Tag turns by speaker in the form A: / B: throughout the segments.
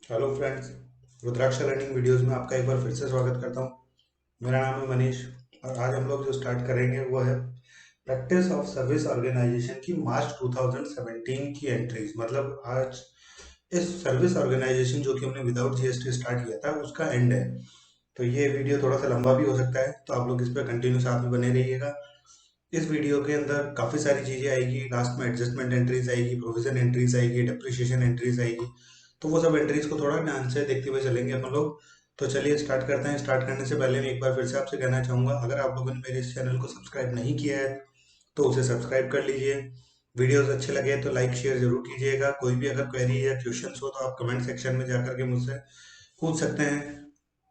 A: Hello friends, रुद्राक्ष learning videos में आपका एक बार फिर से स्वागत करता हूँ। मेरा नाम है मनीष और आज हम लोग जो स्टार्ट करेंगे वो है प्रैक्टिस ऑफ सर्विस ऑर्गेनाइजेशन की मार्च 2017 की एंट्रीज। मतलब आज इस सर्विस ऑर्गेनाइजेशन जो कि हमने विदाउट जीएसटी स्टार्ट किया था उसका एंड है। तो ये वीडियो थोड़ा सा लंबा भी हो सकता है, तो आप लोग इस पर कंटिन्यू साथ में बने रहिएगा। इस वीडियो के अंदर काफ़ी सारी चीज़ें आएगी, लास्ट में एडजस्टमेंट एंट्रीज आएगी, प्रोविजन एंट्रीज आएगी, डेप्रिसिएशन एंट्रीज आएगी। तो वो सब एंट्रीज को थोड़ा ध्यान से देखते हुए चलेंगे अपन लोग। तो चलिए स्टार्ट करते हैं। स्टार्ट करने से पहले मैं एक बार फिर से आपसे कहना चाहूँगा, अगर आप लोगों ने मेरे इस चैनल को सब्सक्राइब नहीं किया है तो उसे सब्सक्राइब कर लीजिए। वीडियोस अच्छे लगे तो लाइक शेयर जरूर कीजिएगा। कोई भी अगर क्वेरी या क्वेश्चंस हो तो आप कमेंट सेक्शन में जाकर के मुझसे पूछ सकते हैं।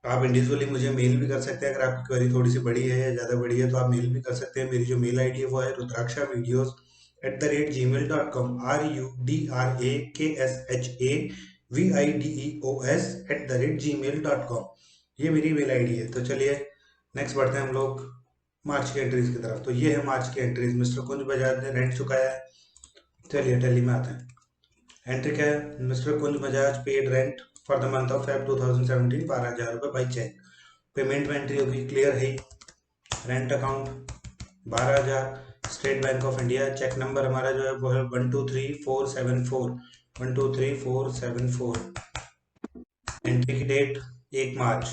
A: आप इंडिविजुअली मुझे मेल भी कर सकते हैं। अगर आपकी क्वेरी थोड़ी सी बड़ी है या ज़्यादा बड़ी है तो आप मेल भी कर सकते हैं। मेरी जो मेल आईडी है वो है rudrakshavideos@gmail.com, RUDRAKSHAVIDEOS@gmail.com। ये मेरी मेल आईडी है। तो चलिए नेक्स्ट बढ़ते हैं हम लोग मार्च की एंट्रीज की तरफ। तो ये है मार्च की एंट्रीज। मिस्टर कुंज बजाज ने रेंट चुकाया है। चलिए टैली में आते हैं। एंट्री क्या है? Mister Kunj Bajaj paid rent for the month of Feb 2017 ₹12,000 by cheque. Payment में एंट्री होगी, क्लियर है। Rent account 12,000, State Bank of India. Cheque number हमारा जो है वो है 123474, 123474। एंट्री की डेट 1 मार्च।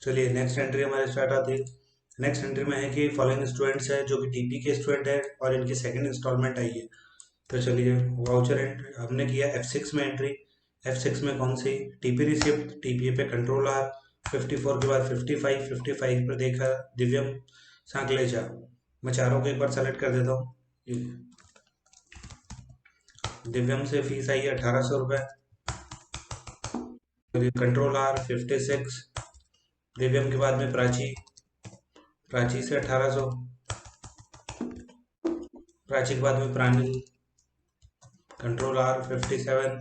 A: चलिए नेक्स्ट एंट्री हमारे स्टार्ट आती है। नेक्स्ट एंट्री में है कि फॉलोइंग स्टूडेंट्स है जो कि टीपी के स्टूडेंट है और इनकी सेकंड इंस्टॉलमेंट आई है। तो चलिए वाउचर एंट्री हमने किया F6 में एंट्री। F6 में कौन सी? TP receipt. टीपी पे कंट्रोल R। 54 के बाद 55, 55 पर देखा दिव्यम सांकलेचा। मैं चारों को एक बार सेलेक्ट कर देता हूँ। दिव्यम से फीस आई है ₹1,800। Control R 56। दिव्यम के बाद में प्राची। प्राची से 1,800। प्राची के बाद में प्रांजल। Control R 57।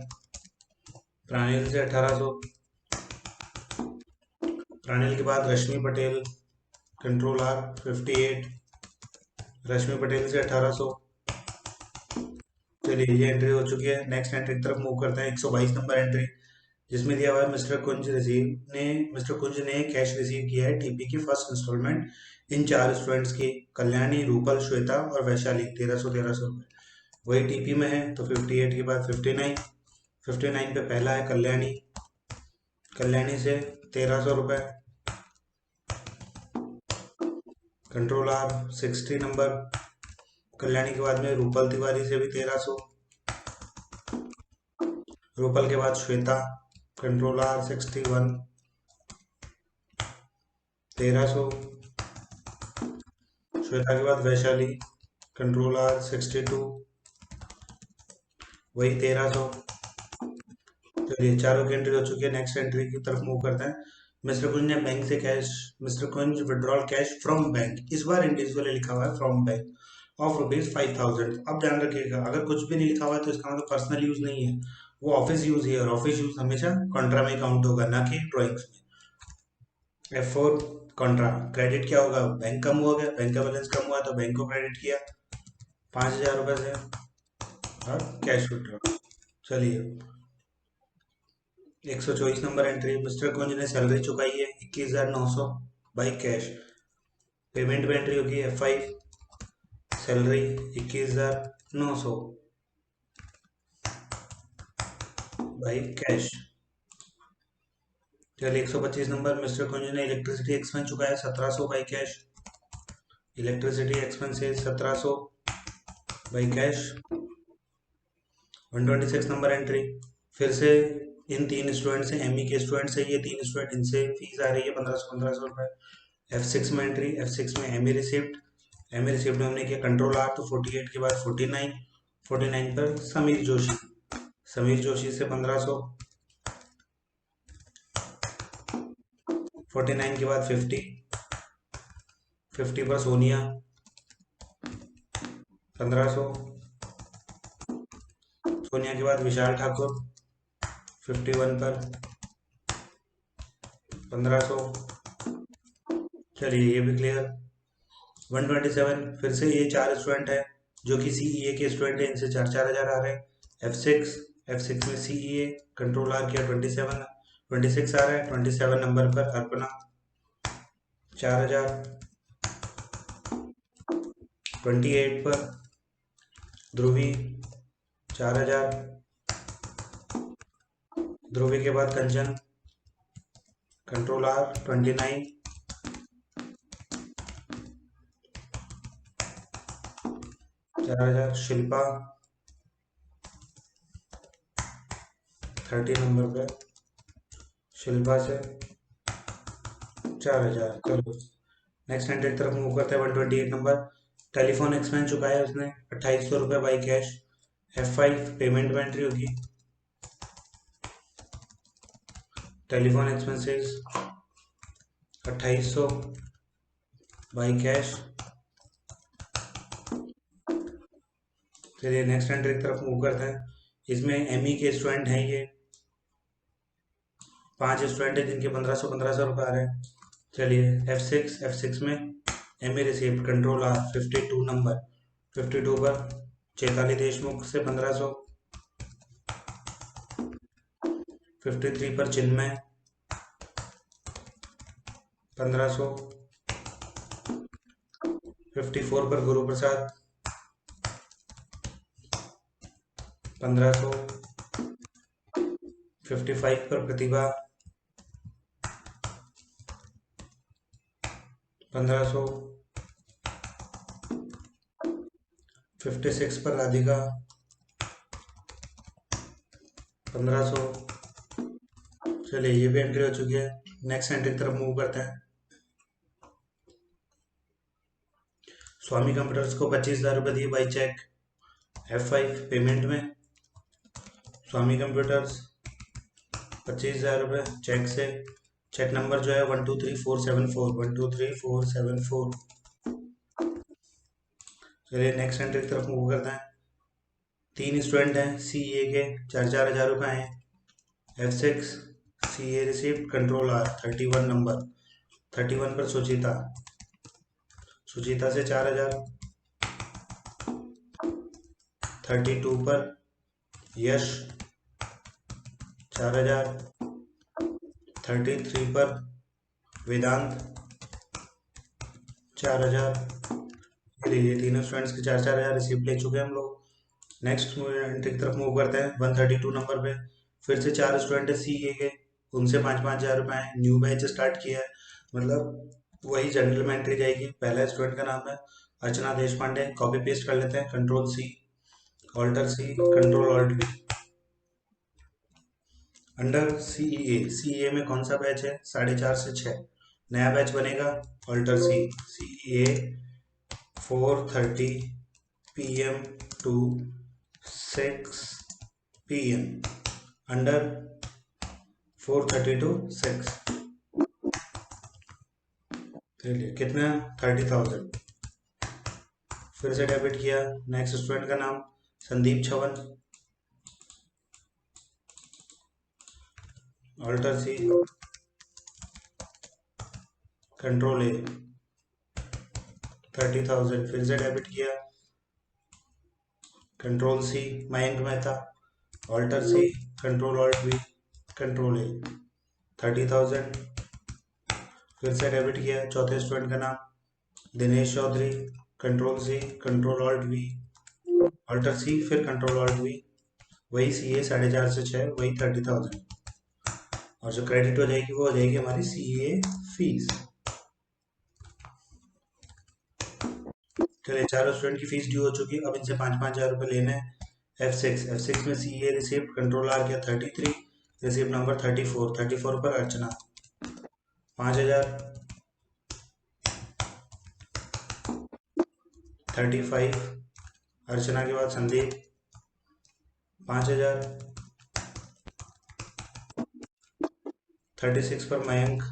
A: प्रांजल से 1,800। प्रांजल के बाद रश्मि पटेल। Control R 58। रश्मि पटेल से 1,800। चलिए ये एंट्री हो चुकी है। नेक्स्ट एंट्री की तरफ मूव करते हैं। 122 नंबर एंट्री, जिसमें दिया हुआ है मिस्टर कुंज ने कैश रिसीव किया है टीपी की फर्स्ट इंस्टॉलमेंट इन 4 स्टूडेंट्स की, कल्याणी, रूपल, श्वेता और वैशाली। 1,300 रुपये वही टीपी में है। तो 58 के बाद 59। 59 पे पहला है कल्याणी। कल्याणी से 1,300 रुपये। Control R 60 number. कल्याणी के बाद में रूपल तिवारी से भी 1,300। रूपल के बाद श्वेता। Control R 61। 1,300। श्वेता के बाद वैशाली। Control R 62। वही 1,300। चलिए चारों की एंट्री हो चुकी है। नेक्स्ट एंट्री की तरफ मूव करते हैं। मिस्टर कुंज ने बैंक से cash, mister Kunj withdrawal cash from bank, इस बार इंडिविजुअली लिखा हुआ है फ्रॉम बैंक ऑफ ₹5,000। अब ध्यान रखिएगा, अगर कुछ भी नहीं लिखा हुआ है तो इसका मतलब पर्सनल यूज नहीं है, वो ऑफिस यूज है। और ऑफिस यूज हमेशा कॉन्ट्रा में काउंट होगा, ना कि ड्रॉइंग्स में। F4 Contra. क्रेडिट क्या होगा? बैंक कम हुआ, गया बैंक का बैलेंस कम हुआ तो बैंक को क्रेडिट किया ₹5,000 से और कैश विड्रॉ। चलिए 124 नंबर एंट्री, मिस्टर कुंज ने सैलरी चुकाई है 21,900 बाई कैश। पेमेंट में एंट्री होगी F5, सैलरी 21,900 बाई कैश। चलिए 125 नंबर, मिस्टर कुंज ने इलेक्ट्रिसिटी एक्सपेंस चुकाया 1,700 by cash. Electricity expenses 1,700 by cash. 126 number entry, फिर से इन 3 स्टूडेंट से, एमई के स्टूडेंट से, ये 3 स्टूडेंट, इनसे फीस आ रही है 1,500 रुपये। F6 में एंट्री, F6 में एमई रिसिप्ट। एमई रिसिप्ट में हमने किया कंट्रोल R तो 48 के बाद 49। 49 पर समीर जोशी। समीर जोशी से 1,500। 49 के बाद 50। 50 पर सोनिया 1,500। सोनिया के बाद विशाल ठाकुर 51 पर 1,500। चलिए ये भी क्लियर। 127, फिर से ये 4 स्टूडेंट है जो कि CEA के स्टूडेंट है, इनसे 4,4,000 आ रहे हैं। F6 में CEA कंट्रोल आर किया 26 आ रहा है। 27 नंबर पर अर्पणा 4000। 28 पर ध्रुवी 4000। ध्रुवी के बाद कंचन कंट्रोल आर 29। 4000। शिल्पा 30 नंबर पे शिल्पा से 4000। चलो नेक्स्ट एंट्री की तरफ मूव करते हैं। 128 नंबर टेलीफोन एक्सपेंस चुकाया है उसने 2800 रुपये बाई कैश। F5 पेमेंट में एंट्री होगी। Telephone expenses 2800 by cash. चलिए नेक्स्ट एंट्री की तरफ मूव करते हैं। इसमें एमई के स्टूडेंट हैं, ये 5 स्टूडेंट हैं जिनके 1500 रुपये आ रहे हैं। चलिए F6 में ME received control R 52 number 52 पर चैताली देशमुख से 1500। 53 पर चिन्मय 1500। 54 पर गुरु प्रसाद 1500। 55 पर प्रतिभा 1500। 56 पर राधिका 1500। चलिए ये भी एंट्री हो चुकी है। नेक्स्ट एंट्री की तरफ मूव करते हैं। स्वामी कंप्यूटर्स को 25,000 रुपये दिए बाई चेक। F5 पेमेंट में स्वामी कंप्यूटर्स 25,000 रुपये चेक से। चेक नंबर जो है 123474 123474। चलिए नेक्स्ट एंट्री की तरफ मूव करते हैं। 3 स्टूडेंट हैं CA के 4,000 रुपये आए। F6 CA received control R 31 number 31 पर सुचिता से 4,000। 32 पर यश 4,000। 33 पर वेदांत 4000। ये तीनों स्टूडेंट्स के 4,000 रिसीप्ट ले चुके हैं हम लोग। नेक्स्ट एंट्री की तरफ मूव करते हैं। 132 नंबर पे फिर से 4 स्टूडेंट है CA के, उनसे 5,000 रुपये आए। न्यू बैच स्टार्ट किया है, मतलब वही जनरल में एंट्री जाएगी। पहला स्टूडेंट का नाम है अर्चना देश पांडे। कॉपी पेस्ट कर लेते हैं, Ctrl+C Alt+C Ctrl+Alt+V। Under CEA में कौन सा बैच है? 4:30 से 6 नया बैच बनेगा। Alt+C CEA 4:30 PM to 6 PM under 4:30 to 6। चलिए कितना? 30,000। फिर से डेबिट किया। नेक्स्ट स्टूडेंट का नाम संदीप छवन। Alt+C Ctrl+A 30,000। फिर से डेबिट किया। Ctrl+C Mayank Mehta. Alt+C Ctrl+Alt+V Ctrl+A 30,000। फिर से डेबिट किया। चौथे स्टूडेंट का नाम Dinesh Chaudhary. Ctrl+C Ctrl+Alt+V Alt+C फिर Ctrl+Alt+V वही CA 4:30 से 6 वही 30,000। और जो क्रेडिट हो जाएगी वो हो जाएगी हमारी CA फीस। चलिए चारों स्टूडेंट की फीस ड्यू हो चुकी है। अब इनसे 5,000 रुपये लेने हैं। F6 में CA रिसिप्ट Ctrl+R किया 33। रिसिप्ट नंबर 34 पर अर्चना 5,000। 35 अर्चना के बाद संदीप 5,000। 36 पर मयंक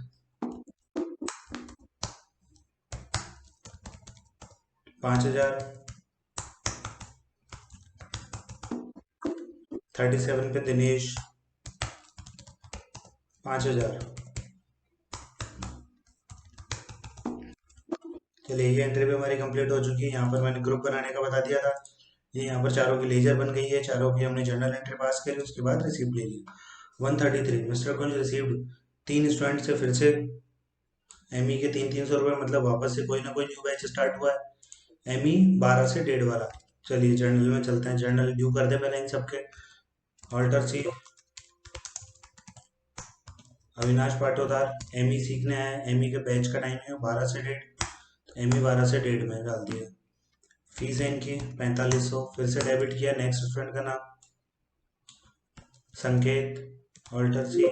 A: 5,000। 37 पे दिनेश 5,000। चलिए ये एंट्री भी हमारी कंप्लीट हो चुकी है। यहाँ पर मैंने ग्रुप बनाने का बता दिया था। ये यहाँ पर चारों की लेजर बन गई है, चारों की हमने जर्नल एंट्री पास करी, उसके बाद रिसीप्ट ले ली। 133 मिस्टर कुंज रिसीव्ड, 3 स्टूडेंट से फिर से एमई के 300-300 रुपये, मतलब वापस से कोई ना कोई न्यू बैच स्टार्ट हुआ है। एमई 12 से 1.5 वाला। चलिए जर्नल में चलते हैं, जर्नल ड्यू कर दे पहले इन सबके। ऑल्टर सी अविनाश पाटोदार, एमई सीखने आया, एमई के बैच का टाइम है 12 से 1.5, तो एमई 12 से 1.5 में डाल दिया। फीस है इनकी 4500, फिर से डेबिट किया। नेक्स्ट स्टूडेंट का नाम संकेत, ऑल्टर सी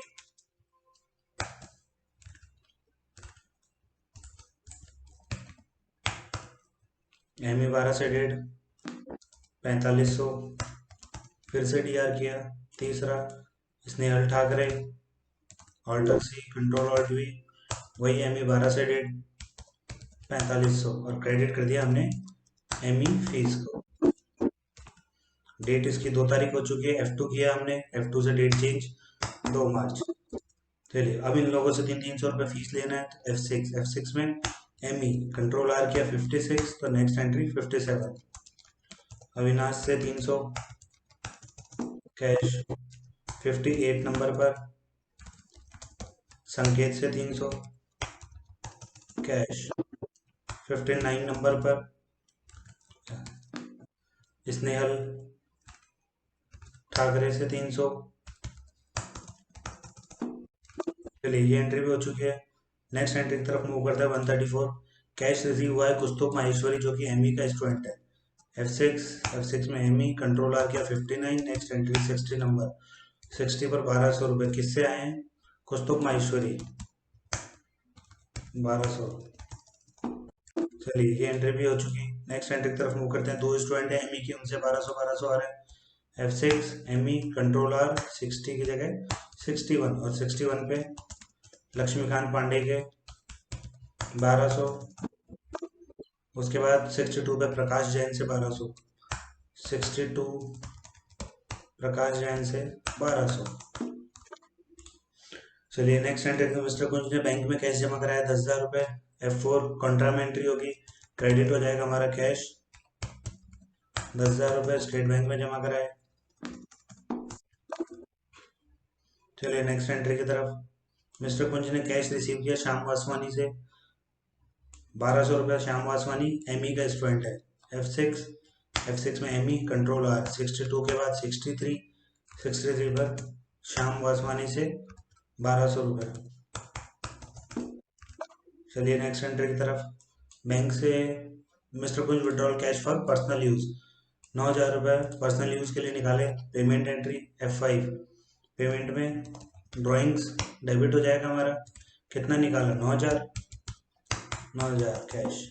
A: एमई 12 से 1.5, 4500, फिर से डीआर किया। तीसरा Snehal Thackeray, alter C control alt V, वही एमई 12 से 1.5, 4500, और क्रेडिट कर दिया हमने एमई फीस को। डेट इसकी 2 तारीख हो चुकी है, F2 किया हमने, F2 से डेट चेंज 2 मार्च। चलिए अब इन लोगों से 300-300 रुपये फीस लेना है, तो F6 में एमई कंट्रोल आर किया 56, तो नेक्स्ट एंट्री 57। अविनाश से 300 कैश 58 नंबर पर, संकेत से 300 कैश 59 नंबर पर, स्नेहल ठाकरे से 300। चलिए ये एंट्री भी हो चुकी है। नेक्स्ट एंट्री की तरफ मूव करते हैं। 134 कैश रिसीव हुआ है कुस्तुभ माहेश्वरी, जो कि एमई का स्टूडेंट है। F6 में एमई कंट्रोल आर किया 59, नेक्स्ट एंट्री 60 नंबर, 60 पर 1200 रुपये किससे आए हैं? कुस्तुभ माहेश्वरी 1200। चलिए ये एंट्री भी हो चुकी। नेक्स्ट एंट्री की तरफ मूव करते हैं। 2 स्टूडेंट है एमई की, उनसे 1200 आ रहे हैं। F6 एमई कंट्रोल आर 60 की जगह 61, और 61 पे लक्ष्मीकांत पांडे के 1200। उसके बाद 62 पे प्रकाश जैन से 1200, 62 प्रकाश जैन से 1200। चलिए नेक्स्ट एंट्री में मिस्टर कुंज ने बैंक में कैश जमा कराया 10,000 रुपये। F4 कॉन्ट्रा में एंट्री होगी, क्रेडिट हो जाएगा हमारा कैश 10,000 रुपये स्टेट बैंक में जमा कराए। चलिए नेक्स्ट एंट्री की तरफ। मिस्टर कुंज ने कैश रिसीव किया श्याम वासवानी से 1200 रुपये। श्याम वासवानी एमई का स्टूडेंट है। F6 में एमई कंट्रोल आर 62 के बाद 63 पर श्याम वासवानी से 1200 रुपये। चलिए नेक्स्ट एंट्री की तरफ। बैंक से mister Kunj withdrawal cash for personal use 9,000 रुपये पर्सनल यूज के लिए निकाले। पेमेंट एंट्री F5, पेमेंट में ड्राइंग्स डेबिट हो जाएगा हमारा। कितना निकाला? 9,000 कैश।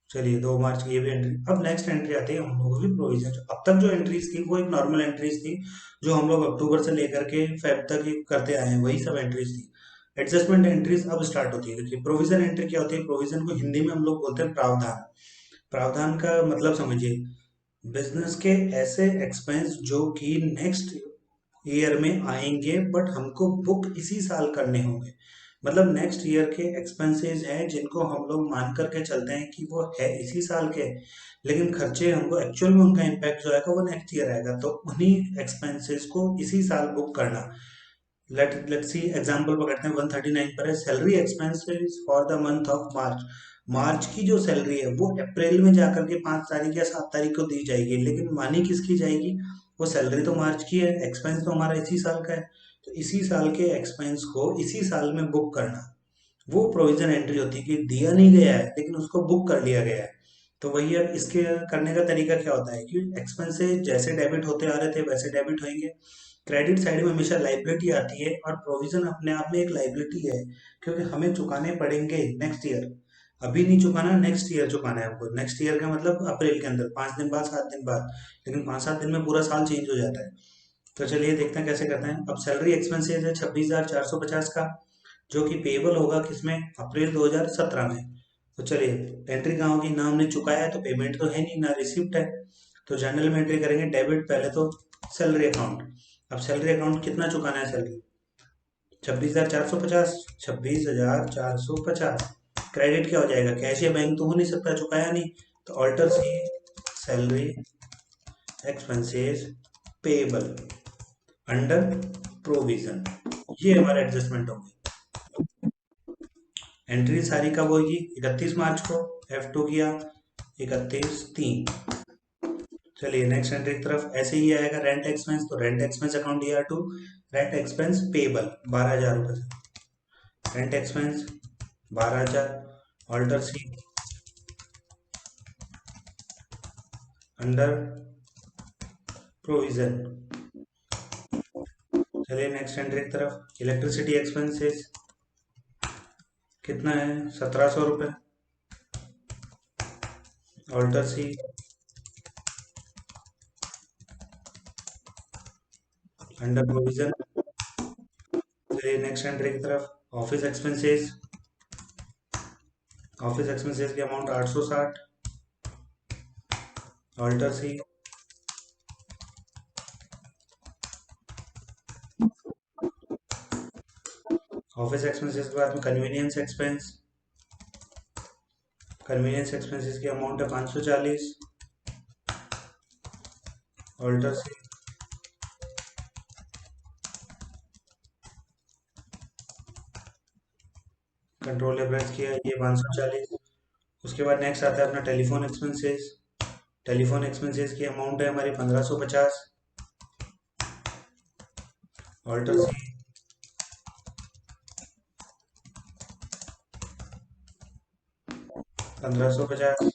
A: चलिए 2 मार्च की ये भी एंट्री। अब नेक्स्ट एंट्री आती है हम लोगों की प्रोविजन। अब तक जो एंट्रीज थी वो एक नॉर्मल एंट्रीज थी, जो हम लोग अक्टूबर से लेकर के फेब तक ही करते आए हैं, वही सब एंट्रीज थी। एडजस्टमेंट एंट्रीज अब स्टार्ट होती है। देखिए प्रोविजन एंट्री क्या होती है? प्रोविजन को हिंदी में हम लोग बोलते हैं प्रावधान। प्रावधान का मतलब समझिए, बिजनेस के ऐसे एक्सपेंस जो कि नेक्स्ट ईयर में आएंगे बट हमको बुक इसी साल करने होंगे। मतलब नेक्स्ट ईयर के एक्सपेंसेस हैं जिनको हम लोग मान करके चलते हैं कि वो है इसी साल के, लेकिन खर्चे हमको एक्चुअल में उनका इम्पैक्ट जो आएगा वो नेक्स्ट ईयर आएगा, तो उन्हीं एक्सपेंसेस को इसी साल बुक करना। लेट्स सी एग्जांपल पकड़ते हैं। 139 पर है salary expenses for the month of March. मार्च की जो सैलरी है वो अप्रैल में जाकर के 5 तारीख या 7 तारीख को दी जाएगी, लेकिन मानी किसकी जाएगी? वो सैलरी तो मार्च की है, एक्सपेंस तो हमारा इसी साल का है, तो इसी साल के एक्सपेंस को इसी साल में बुक करना, वो प्रोविजन एंट्री होती है कि दिया नहीं गया है लेकिन उसको बुक कर लिया गया है। तो वही अब इसके करने का तरीका क्या होता है कि एक्सपेंसेस जैसे डेबिट होते आ रहे थे वैसे डेबिट होंगे। क्रेडिट साइड में हमेशा लाइबिलिटी आती है, और प्रोविजन अपने आप में एक लाइबिलिटी है, क्योंकि हमें चुकाने पड़ेंगे नेक्स्ट ईयर। अभी नहीं चुकाना, नेक्स्ट ईयर चुकाना है हमको। नेक्स्ट ईयर का मतलब अप्रैल के अंदर, 5 दिन बाद, 7 दिन बाद, लेकिन 5-7 दिन में पूरा साल चेंज हो जाता है। तो चलिए देखते हैं कैसे करते हैं। अब सैलरी एक्सपेंसेस है 26,450 का, जो कि पेबल होगा किसमें? अप्रैल 2017 में। तो चलिए एंट्री कहाँ होगी? ना हमने चुकाया है तो पेमेंट तो है नहीं, ना रिसिप्ट है, तो जर्नल में एंट्री करेंगे डेबिट पहले तो सैलरी अकाउंट। अब सैलरी अकाउंट कितना चुकाना है? सैलरी 26,450, 26,450। क्रेडिट क्या हो जाएगा? कैश या बैंक तो हो नहीं सकता, चुकाया नहीं, तो ऑल्टर सी salary expenses payable under provision, ये हमारे एडजस्टमेंट होंगे। एंट्री सारी कब होगी? 31 मार्च को F2 किया, 31/3। चलिए नेक्स्ट एंट्री की तरफ ऐसे ही आएगा रेंट एक्सपेंस, तो rent expense account ER2, rent expense payable 12,000 रुपये से, रेंट एक्सपेंस 12,000 ऑल्टर सी अंडर प्रोविजन। चलिए नेक्स्ट एंट्री की तरफ, इलेक्ट्रिसिटी एक्सपेंसेस कितना है? 1,700 रुपये, ऑल्टर सी अंडर प्रोविजन। चलिए नेक्स्ट एंट्री की तरफ, ऑफिस एक्सपेंसेस, ऑफिस एक्सपेंसेस की अमाउंट 860, ऑल्टर सी ऑफिस एक्सपेंसेस के बाद में कन्वीनियंस एक्सपेंस, कन्वीनियंस एक्सपेंसेस की अमाउंट है 540, ऑल्टर सी कंट्रोल एवरेज किया, ये 540। उसके बाद नेक्स्ट आता है अपना टेलीफोन एक्सपेंसेस, टेलीफोन एक्सपेंसेस की अमाउंट है हमारी 1550, ऑल्टर सी 1550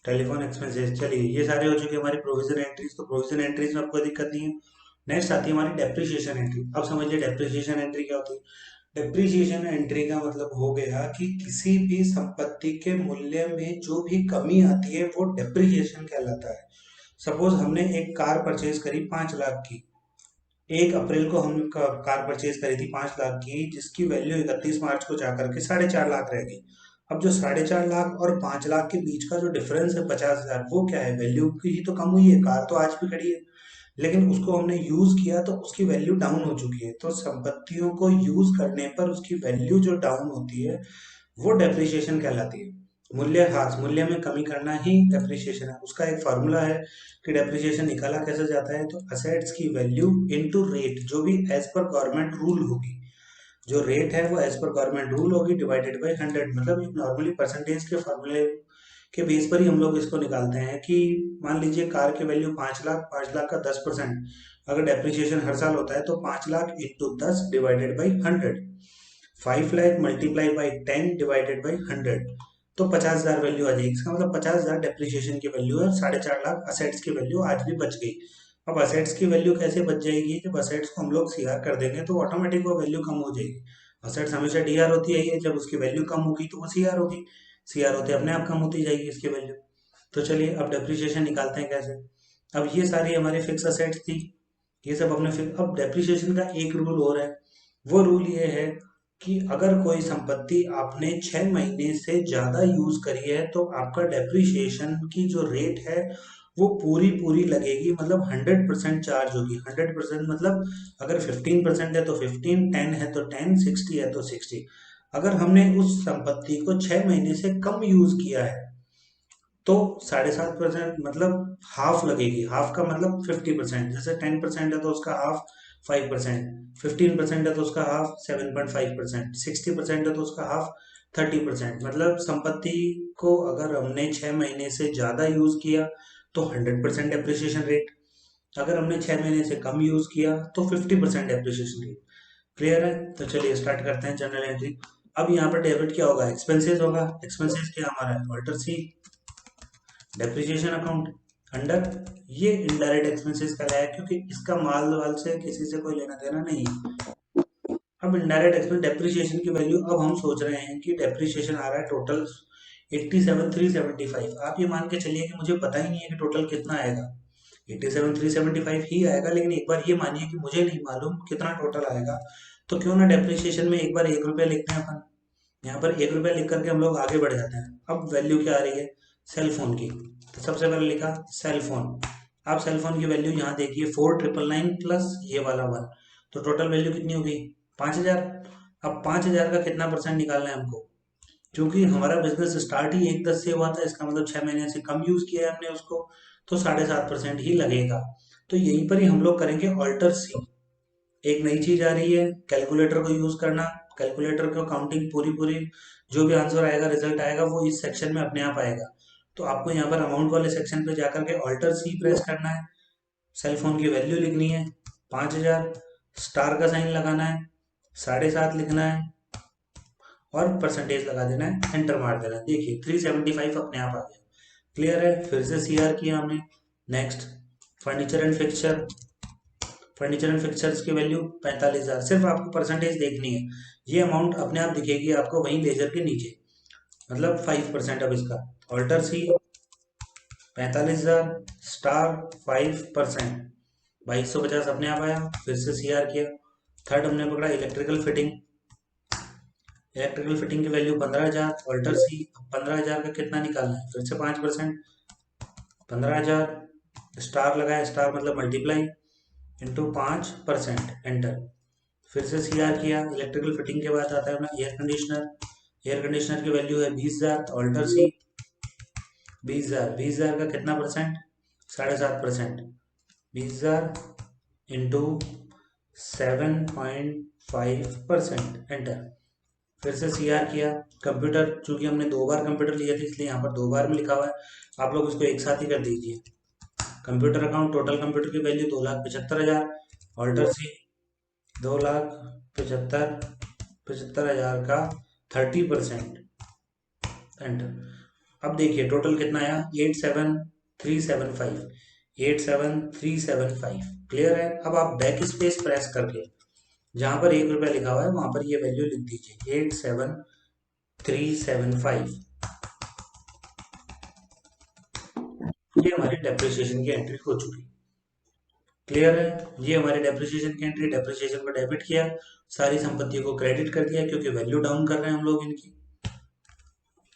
A: टेलीफोन एक्सपेंसेस। चलिए ये सारे हो चुके हमारी प्रोविजन एंट्रीज, तो प्रोविजन एंट्रीज में आपको दिक्कत नहीं है। नेक्स्ट आती है हमारी डेप्रिसिएशन एंट्री। अब समझिए डेप्रिसिएशन एंट्री क्या होती है। डेप्रिसिएशन एंट्री का मतलब हो गया कि किसी भी संपत्ति के मूल्य में जो भी कमी आती है वो डेप्रिसिएशन कहलाता है। सपोज हमने एक कार परचेज करी 5 लाख की, 1 अप्रैल को हमने कार परचेज करी थी 5 लाख की, जिसकी वैल्यू 31 मार्च को जाकर के 4.5 लाख रह गई। अब जो 4.5 लाख और 5 लाख के बीच का जो डिफरेंस है 50,000, वो क्या है? वैल्यू की ही तो कम हुई है, कार तो आज भी खड़ी है, लेकिन उसको हमने यूज किया तो उसकी वैल्यू डाउन हो चुकी है। तो संपत्तियों को यूज करने पर उसकी वैल्यू जो डाउन होती है वो डेप्रिसिएशन कहलाती है। मूल्यह्रास, मूल्य में कमी करना ही डेप्रिसिएशन है। उसका एक फार्मूला है कि डेप्रिसिएशन निकाला कैसे जाता है, तो असेट्स की वैल्यू इनटू रेट, जो भी एज पर गवर्नमेंट रूल होगी, जो रेट है वो एज पर गवर्नमेंट रूल होगी, डिवाइडेड बाय 100। मतलब नॉर्मली परसेंटेज के फार्मूले के बेस पर ही हम लोग इसको निकालते हैं कि मान लीजिए कार की वैल्यू 5 लाख, 5 लाख का 10%, अगर डेप्रिसिएशन हर साल होता है तो 5 lakh into 10 divided by 100, 5 lakh multiply by 10 divided by 100, तो 50,000 वैल्यू आ जाएगी। इसका मतलब 50,000 डेप्रिसिएशन की वैल्यू है, 4.5 लाख असेट्स की वैल्यू आज भी बच गई। अब असेट्स की वैल्यू कैसे बच जाएगी? जब असेट्स को हम लोग सीआर कर देंगे तो ऑटोमेटिक वो वैल्यू कम हो जाएगी। असेट्स हमेशा डीआर होती है, जब उसकी वैल्यू कम होगी तो वो सीआर होगी, सीआर होते अपने आप कम होती जाएगी इसकी वैल्यू। तो चलिए अब डेप्रिसिएशन निकालते हैं कैसे। अब ये सारी हमारी फिक्स असेट्स थी, ये सब अपने फिक्स। अब डेप्रिसिएशन का एक रूल और है, वो रूल ये है कि अगर कोई संपत्ति आपने 6 महीने से ज्यादा यूज करी है तो आपका डेप्रिसिएशन की जो रेट है वो पूरी पूरी लगेगी, मतलब 100% चार्ज होगी। 100% मतलब अगर 15% है तो 15, 10 है तो 10, 60 है तो 60। अगर हमने उस संपत्ति को 6 महीने से कम यूज किया है तो 7.5% मतलब हाफ लगेगी। हाफ का मतलब 50%, जैसे 10% है तो उसका हाफ 5%, 15% है तो उसका हाफ 7.5%, 60% है तो उसका हाफ 30%। मतलब संपत्ति को अगर हमने 6 महीने से ज्यादा यूज किया तो 100% डेप्रिसिएशन रेट, अगर हमने 6 महीने से कम यूज किया तो 50% डेप्रिसिएशन रेट। क्लियर है? तो चलिए स्टार्ट करते हैं जर्नल एंट्री। अब यहाँ पर डेबिट क्या होगा? एक्सपेंसेस होगा। एक्सपेंसेस क्या हमारा है? ऑल्टर सी डेप्रिसिएशन अकाउंट अंडर, ये इनडायरेक्ट एक्सपेंसेस कहलाया क्योंकि इसका माल वाल से किसी से कोई लेना देना नहीं है। अब इनडायरेक्ट एक्सपेंस डेप्रिसिएशन की वैल्यू, अब हम सोच रहे हैं कि डेप्रिसिएशन आ रहा है टोटल 87,375। आप ये मान के चलिए कि मुझे पता ही नहीं है कि टोटल कितना आएगा, 87,375 ही आएगा, लेकिन एक बार ये मानिए कि मुझे नहीं मालूम कितना टोटल आएगा, तो क्यों ना डेप्रिसिएशन में एक बार 1 रुपया लिखते हैं अपन। यहाँ पर 1 रुपया लिख करके हम लोग आगे बढ़ जाते हैं। अब वैल्यू क्या आ रही है? सेल फोन की, तो सबसे पहले लिखा सेल फोन। आप सेल फोन की वैल्यू यहाँ देखिए 4,999 प्लस ये वाला 1, तो टोटल वैल्यू कितनी होगी? 5,000। अब 5,000 का कितना परसेंट निकालना है हमको? क्योंकि हमारा बिजनेस स्टार्ट ही 1/10 से हुआ था, इसका मतलब 6 महीने से कम यूज किया है हमने उसको, तो 7.5% ही लगेगा। तो यहीं पर ही हम लोग करेंगे ऑल्टर सी। एक नई चीज आ रही है, कैलकुलेटर को यूज करना। कैलकुलेटर को काउंटिंग पूरी पूरी, जो भी आंसर आएगा, रिजल्ट आएगा, वो इस सेक्शन में अपने आप आएगा। तो आपको यहाँ पर अमाउंट वाले सेक्शन पे जाकर के ऑल्टर सी प्रेस करना है। सेल फोन की वैल्यू लिखनी है 5,000, स्टार का साइन लगाना है, 7.5 लिखना है और परसेंटेज लगा देना है, एंटर मार देना है। देखिए 375 अपने आप आ गया। क्लियर है? फिर से सीआर किया हमने। Next furniture and fixture. Furniture and fixtures की वैल्यू 45,000। सिर्फ आपको परसेंटेज देखनी है, ये अमाउंट अपने आप दिखेगी आपको वहीं लेजर के नीचे, मतलब 5%। अब इसका ऑल्टर सी 45,000 स्टार 5%, 2250 अपने आप आया। फिर से सीआर किया। थर्ड हमने पकड़ा इलेक्ट्रिकल फिटिंग। इलेक्ट्रिकल फिटिंग की वैल्यू 15,000, ऑल्टर सी। 15,000 का कितना निकालना है? फिर से 5%, 15,000 स्टार लगाया, स्टार मतलब मल्टीप्लाई इंटू 5%, एंटर। फिर से सीआर किया। इलेक्ट्रिकल फिटिंग के बाद आता है अपना एयर कंडीशनर। एयर कंडीशनर की वैल्यू है 20,000, ऑल्टर सी। 20,000 का कितना परसेंट? 7.5%। 20,000 into 7.5%, enter. फिर से सीआर किया। कंप्यूटर, चूंकि हमने 2 बार कंप्यूटर लिए थे इसलिए यहाँ पर 2 बार में लिखा हुआ है, आप लोग इसको एक साथ ही कर दीजिए। कंप्यूटर अकाउंट, टोटल कंप्यूटर की वैल्यू 2,75,000, ऑल्टर सी। 2,75,000 का 30%, एंटर। अब देखिए टोटल कितना आया? 87375। 87375। क्लियर है? अब आप बैक स्पेस प्रेस करके जहां पर ₹1 लिखा हुआ है वहां पर ये वैल्यू लिख दीजिए, 87375। ये हमारी डेप्रिसिएशन की एंट्री हो चुकी। क्लियर है? ये हमारी डेप्रिसिएशन की एंट्री। डेप्रिसिएशन को डेबिट किया, सारी संपत्तियों को क्रेडिट कर दिया क्योंकि वैल्यू डाउन कर रहे हैं हम लोग इनकी।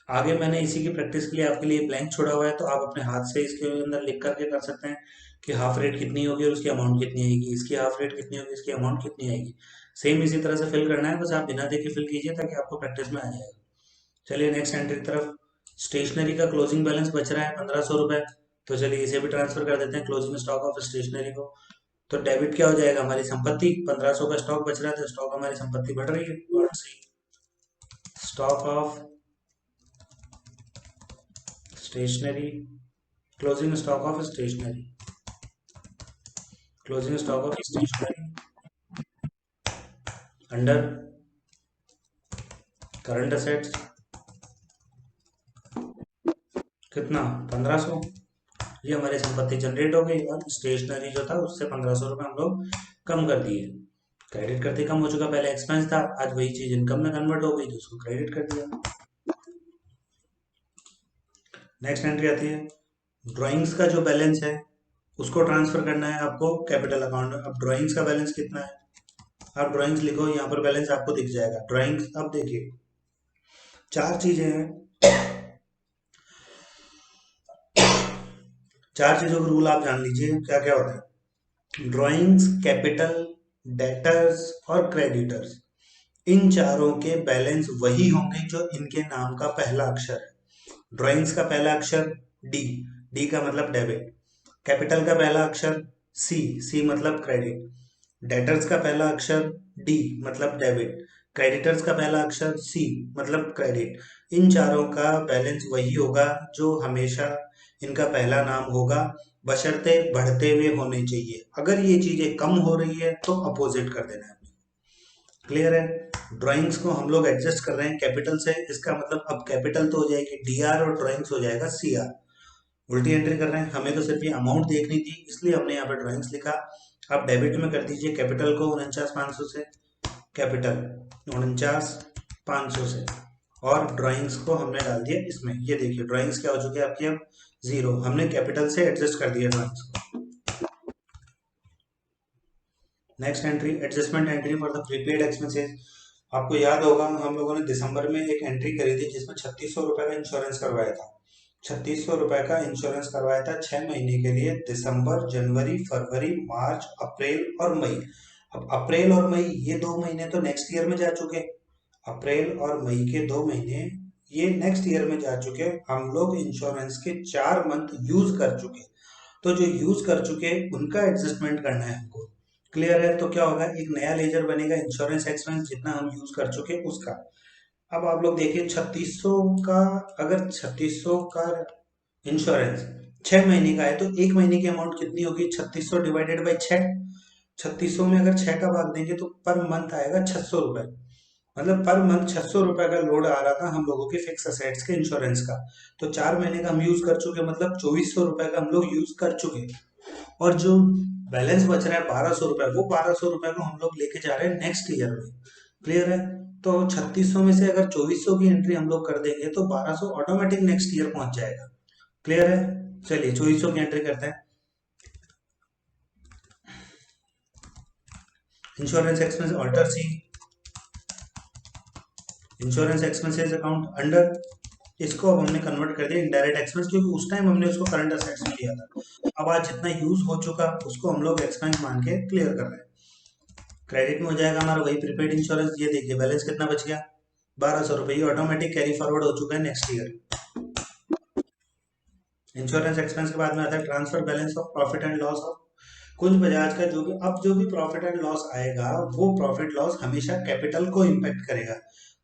A: आगे मैंने इसी की प्रैक्टिस के लिए आपके लिए ब्लैंक छोड़ा हुआ है, तो आप अपने हाथ से इसके अंदर लिख करके कर सकते हैं कि हाफ रेट कितनी होगी और उसकी अमाउंट कितनी आएगी, इसकी हाफ रेट कितनी होगी, इसकी अमाउंट कितनी आएगी। सेम इसी तरह से फिल करना है, बस आप बिना देखे फिल कीजिए ताकि आपको प्रैक्टिस में आ जाएगा। चलिए नेक्स्ट एंट्री की तरफ। स्टेशनरी का क्लोजिंग बैलेंस बच रहा है 1,500 रुपये, तो चलिए इसे भी ट्रांसफर कर देते हैं क्लोजिंग स्टॉक ऑफ स्टेशनरी को। तो डेबिट क्या हो जाएगा? हमारी संपत्ति। 1,500 का स्टॉक बच रहा है तो स्टॉक हमारी संपत्ति बढ़ रही है, और stock of stationery, closing stock of stationery, closing stock of stationery under current assets. कितना? 1,500। ये हमारी संपत्ति जनरेट हो गई और स्टेशनरी जो था उससे 1,500 रुपये हम लोग कम कर दिए। क्रेडिट करते कम हो चुका, पहले एक्सपेंस था, आज वही चीज इनकम में कन्वर्ट हो गई तो उसको क्रेडिट कर दिया। नेक्स्ट एंट्री आती है ड्राइंग्स का जो बैलेंस है उसको ट्रांसफर करना है आपको कैपिटल अकाउंट में। अब ड्राइंग्स का बैलेंस कितना है? आप ड्राइंग्स लिखो, यहाँ पर बैलेंस आपको दिख जाएगा। ड्राइंग्स, अब देखिए 4 चीजें हैं। 4 चीजों का रूल आप जान लीजिए क्या क्या होता है। ड्राइंग्स, कैपिटल, डेटर्स और क्रेडिटर्स, इन चारों के बैलेंस वही होंगे जो इनके नाम का पहला अक्षर है। ड्राइंग्स का पहला अक्षर डी, डी का मतलब डेबिट। कैपिटल का पहला अक्षर सी, सी मतलब क्रेडिट। डेटर्स का पहला अक्षर डी मतलब डेबिट। क्रेडिटर्स का पहला अक्षर सी मतलब क्रेडिट। इन चारों का बैलेंस वही होगा जो हमेशा इनका पहला नाम होगा, बशर्ते बढ़ते हुए होने चाहिए। अगर ये चीजें कम हो रही है तो अपोजिट कर देना है। क्लियर है? ड्राइंग्स को हम लोग एडजस्ट कर रहे हैं कैपिटल से, इसका मतलब अब कैपिटल तो हो जाएगी डीआर और ड्राइंग्स हो जाएगा सीआर। उल्टी एंट्री कर रहे हैं, हमें तो सिर्फ ये अमाउंट देखनी थी इसलिए हमने यहाँ पे ड्राइंग्स लिखा। आप डेबिट में कर दीजिए कैपिटल को 49,500 से, कैपिटल 49,500 से, और ड्राइंग्स को हमने डाल दिया इसमें। ये देखिए ड्राइंग्स क्या हो चुकी है आपकी अब 0, हमने कैपिटल से एडजस्ट कर दिया ड्राइंग्स को। Next entry adjustment entry for the prepaid expenses. आपको याद होगा हम लोगों ने दिसंबर में एक एंट्री करी थी जिसमें 3,600 रुपए का इंश्योरेंस करवाया था। 3,600 रुपए का इंश्योरेंस करवाया था 6 महीने के लिए, दिसंबर, जनवरी, फरवरी, मार्च, अप्रैल और मई। अब अप्रैल और मई ये 2 महीने तो नेक्स्ट ईयर में जा चुके। अप्रैल और मई के 2 महीने ये नेक्स्ट ईयर में जा चुके। हम लोग इंश्योरेंस के 4 मंथ यूज कर चुके। तो जो यूज कर चुके हैं उनका एडजस्टमेंट करना है हमको। क्लियर है? तो क्या होगा, एक नया लेजर बनेगा इंश्योरेंस एक्सपेंस जितना हम यूज कर चुके उसका। अब आप लोग देखिए 3600 का, अगर 3600 का इंश्योरेंस 6 महीने का है तो 1 महीने की अमाउंट कितनी होगी, 3600 डिवाइडेड बाई 6। 3600 में अगर 6 का भाग देंगे तो पर मंथ आएगा 600 रुपए। मतलब पर मंथ 600 रुपए का लोड आ रहा था हम लोगों के फिक्स असेट्स के इंश्योरेंस का। तो 4 महीने का हम यूज कर चुके, मतलब 2400 रुपए का हम लोग यूज कर चुके। और जो बैलेंस बच रहा है 1200 रुपए, वो 1200 रुपए को हम लोग लेके जा रहे हैं नेक्स्ट ईयर में। क्लियर है? तो 3600 में से अगर 2400 की एंट्री हम लोग कर देंगे तो 1200 ऑटोमेटिक नेक्स्ट ईयर पहुंच जाएगा। क्लियर है? चलिए 2400 की एंट्री करते हैं। इंश्योरेंस एक्सपेंस ऑल्टर सी, इंश्योरेंस एक्सपेंसेस अकाउंट अंडर, इसको अब हमने कन्वर्ट कर दिया इनडायरेक्ट एक्सपेंस, क्योंकि उस टाइम हमने उसको करंट असेट्स में लिया था। अब आज जितना यूज हो चुका उसको हम लोग एक्सपेंस मान के क्लियर कर रहे हैं। क्रेडिट में हो जाएगा हमारा वही प्रीपेड इंश्योरेंस। ये देखिए बैलेंस कितना बच गया, 1200 रुपये। ये ऑटोमेटिक कैरी फॉरवर्ड हो चुका है नेक्स्ट ईयर। इंश्योरेंस एक्सपेंस के बाद में आता है transfer balance of profit and loss of कुछ बजाज का। जो भी प्रॉफिट एंड लॉस आएगा वो प्रॉफिट लॉस हमेशा कैपिटल को इम्पेक्ट करेगा।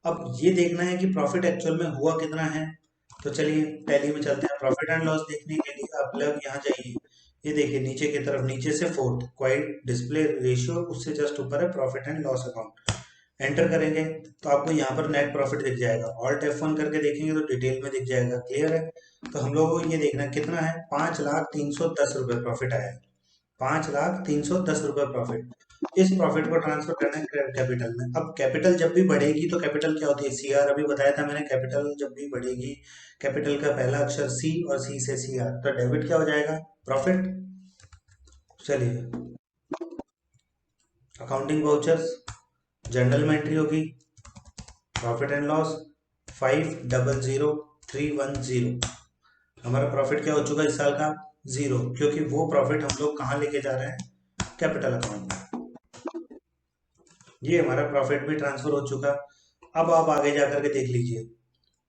A: अब ये देखना है कि प्रॉफिट एक्चुअल में हुआ कितना है। तो चलिए टैली में चलते हैं। प्रॉफिट एंड लॉस देखने के लिए आप लोग यहाँ जाइए, ये देखिए नीचे की तरफ, नीचे से फोर्थ क्वाइट डिस्प्ले रेशियो, उससे जस्ट ऊपर है profit and loss account. Enter करेंगे तो आपको यहाँ पर नेट प्रॉफिट दिख जाएगा। ऑल्ट F1 करके देखेंगे तो डिटेल में दिख जाएगा। क्लियर है? तो हम लोगों को ये देखना कितना है, 5,03,10 रुपये प्रॉफिट आया है। 5,03,10 रुपये प्रॉफिट। इस प्रॉफिट को ट्रांसफर करना है कैपिटल में। अब कैपिटल जब भी बढ़ेगी तो कैपिटल क्या होती है, CR। अभी बताया था मैंने, कैपिटल जब भी बढ़ेगी, कैपिटल का पहला अक्षर C और C से CR, तो डेबिट क्या हो जाएगा, प्रॉफिट। चलिए अकाउंटिंग वाउचर्स, जनरल में एंट्री होगी प्रॉफिट एंड लॉस 5,00,310। हमारा प्रॉफिट क्या हो चुका इस साल का, 0, क्योंकि वो प्रॉफिट हम लोग कहाँ लेके जा रहे हैं, कैपिटल अकाउंट में। ये हमारा प्रॉफिट भी ट्रांसफर हो चुका। अब आप आगे जा करके देख लीजिए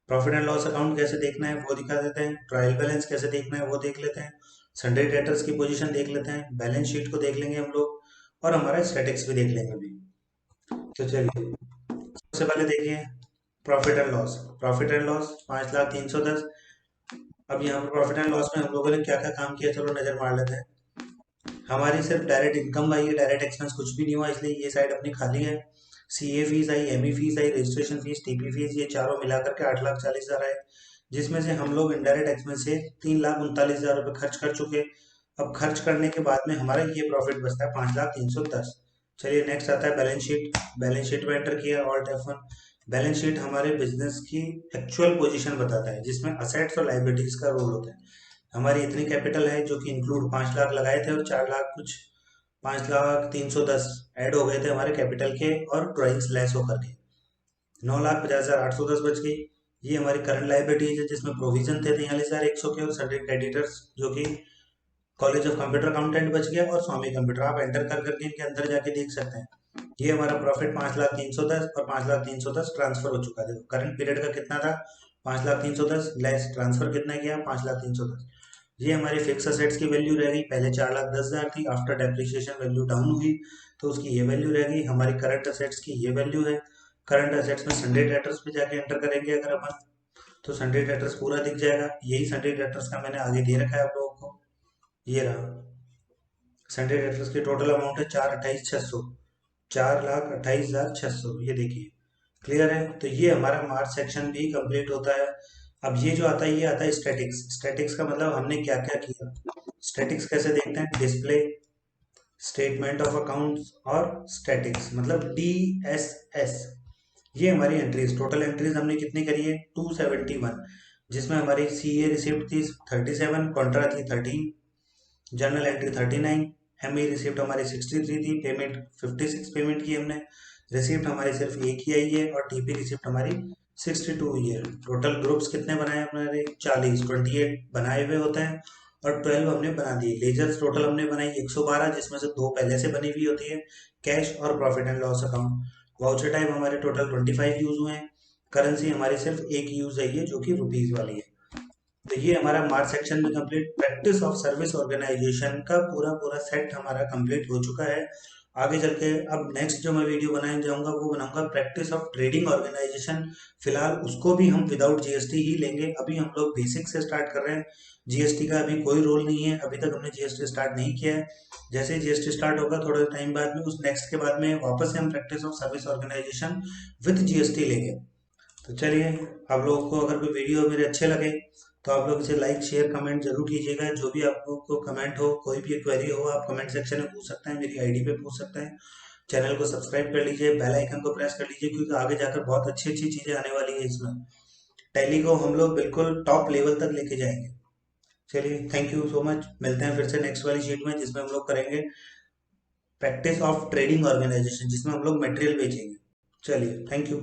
A: प्रॉफिट एंड लॉस अकाउंट कैसे देखना है वो दिखा देते हैं। ट्रायल बैलेंस कैसे देखना है वो देख लेते हैं। सन्डे डेटर्स की पोजीशन देख लेते हैं। बैलेंस शीट को देख लेंगे हम लोग, और हमारा स्टैटिक्स भी देख लेंगे अभी। तो चलिए सबसे पहले देखिए profit and loss. Profit and loss 5,03,10। अब यहाँ पर प्रॉफिट एंड लॉस में हम लोगों ने क्या क्या काम किया, चलो नजर मार लेते हैं। हमारी सिर्फ डायरेक्ट इनकम आई है, डायरेक्ट एक्सपेंस कुछ भी नहीं हुआ, इसलिए ये साइड अपनी खाली है। CA फीस आई, ME फीस आई, रजिस्ट्रेशन फीस, TP फीस, ये चारों मिलाकर के 8,40,000 आए, जिसमें से हम लोग इनडायरेक्ट एक्सपेंस से 3,39,000 रुपये खर्च कर चुके। अब खर्च करने के बाद में हमारा ये प्रॉफिट बचता है 5,03,10। चलिए नेक्स्ट आता है बैलेंस शीट। बैलेंस शीट में एंटर किया ऑल्ट F1। बैलेंस शीट हमारे बिजनेस की एक्चुअल पोजीशन बताता है, जिसमें असेट्स और लाइबिलिटीज का रोल होता है। हमारी इतनी कैपिटल है जो कि इंक्लूड 5 लाख लगाए थे और 4 लाख कुछ, 5,03,10 ऐड हो गए थे हमारे कैपिटल के और ड्राइंग्स लेस होकर के, 9,50,810 बच गई। ये हमारी करंट लाइबिलिटीज है जिसमें प्रोविजन थे 43,100 के, और सभी क्रेडिटर्स जो कि कॉलेज ऑफ कंप्यूटर अकाउंटेंट बच गया, और स्वामी कंप्यूटर। आप एंटर कर करके इनके अंदर जाके देख सकते हैं। ये हमारा प्रॉफिट 5,03,10 और 5,03,10 ट्रांसफर हो चुका है। देखो करंट पीरियड का कितना था, 5,03,10 लेस ट्रांसफर कितना किया, 5,03,10। ये हमारी फिक्स असेट्स की वैल्यू रह गई, पहले 4,10,000 थी, आफ्टर डेप्रिसिएशन वैल्यू डाउन हुई तो उसकी ये वैल्यू रह गई। हमारी करंट असेट्स की ये वैल्यू है। करंट असेट्स में संडे डेटर्स पे जाके एंटर करेंगे अगर अपन, तो संडे डेटर्स पूरा दिख जाएगा। यही संडे डेटर्स का मैंने आगे दे रखा है आप लोगों को, ये रहा। संडे डेटर्स की टोटल अमाउंट है 4,28,600, 4,28,600, ये देखिए। क्लियर है? तो ये हमारा मार्च सेक्शन भी कंप्लीट होता है। अब ये जो आता है ये आता है स्टैटिक्स। स्टैटिक्स का मतलब हमने क्या क्या किया। स्टैटिक्स कैसे देखते हैं, डिस्प्ले, स्टेटमेंट ऑफ अकाउंट्स और स्टैटिक्स, मतलब DSS। ये हमारी एंट्रीज, टोटल एंट्रीज हमने कितनी करी है, 271, जिसमें हमारी CA रिसिप्ट थी 37, कॉन्ट्रा थी 13, जर्नल एंट्री 39, ME रिसिप्ट हमारी 63 थी, पेमेंट 56 पेमेंट की हमने, रिसिप्ट हमारी सिर्फ एक ही आई है, और TP रिसिप्ट हमारी 62 हुई है। टोटल ग्रुप्स कितने बनाए हमारे, 40, 28 बनाए हुए होते हैं और 12 हमने बना दिए। लेजर्स टोटल हमने बनाई 112, जिसमें से 2 पहले से बनी हुई होती है, कैश और profit and loss account. Voucher type हमारे टोटल 25 यूज हुए हैं। करेंसी हमारी सिर्फ एक यूज आई है जो कि रुपीज वाली है। तो ये हमारा मार्च सेक्शन में complete, practice of service organization का पूरा पूरा सेट हमारा कंप्लीट हो चुका है। आगे चल के अब नेक्स्ट जो मैं वीडियो बनाने जाऊंगा वो बनाऊंगा प्रैक्टिस ऑफ ट्रेडिंग ऑर्गेनाइजेशन। फिलहाल उसको भी हम विदाउट जीएसटी ही लेंगे। अभी हम लोग बेसिक से स्टार्ट कर रहे हैं, जीएसटी का अभी कोई रोल नहीं है, अभी तक हमने जीएसटी स्टार्ट नहीं किया है। जैसे ही जीएसटी स्टार्ट होगा थोड़े टाइम बाद में, उस नेक्स्ट के बाद में वापस से हम practice of service organization with GST लेंगे। तो चलिए, आप लोगों को अगर कोई वीडियो मेरे अच्छे लगे तो आप लोग इसे लाइक शेयर कमेंट जरूर कीजिएगा। जो भी आप लोग को कमेंट हो, कोई भी क्वेरी हो, आप कमेंट सेक्शन में पूछ सकते हैं, मेरी आईडी पे पूछ सकते हैं। चैनल को सब्सक्राइब कर लीजिए, बेल आइकन को प्रेस कर लीजिए, क्योंकि आगे जाकर बहुत अच्छी अच्छी चीज़ें आने वाली है इसमें। टैली को हम लोग बिल्कुल टॉप लेवल तक लेके जाएंगे। चलिए, थैंक यू सो मच। मिलते हैं फिर से नेक्स्ट वाली शीट में, जिसमें हम लोग करेंगे प्रैक्टिस ऑफ ट्रेडिंग ऑर्गेनाइजेशन, जिसमें हम लोग मटेरियल बेचेंगे। चलिए, थैंक यू।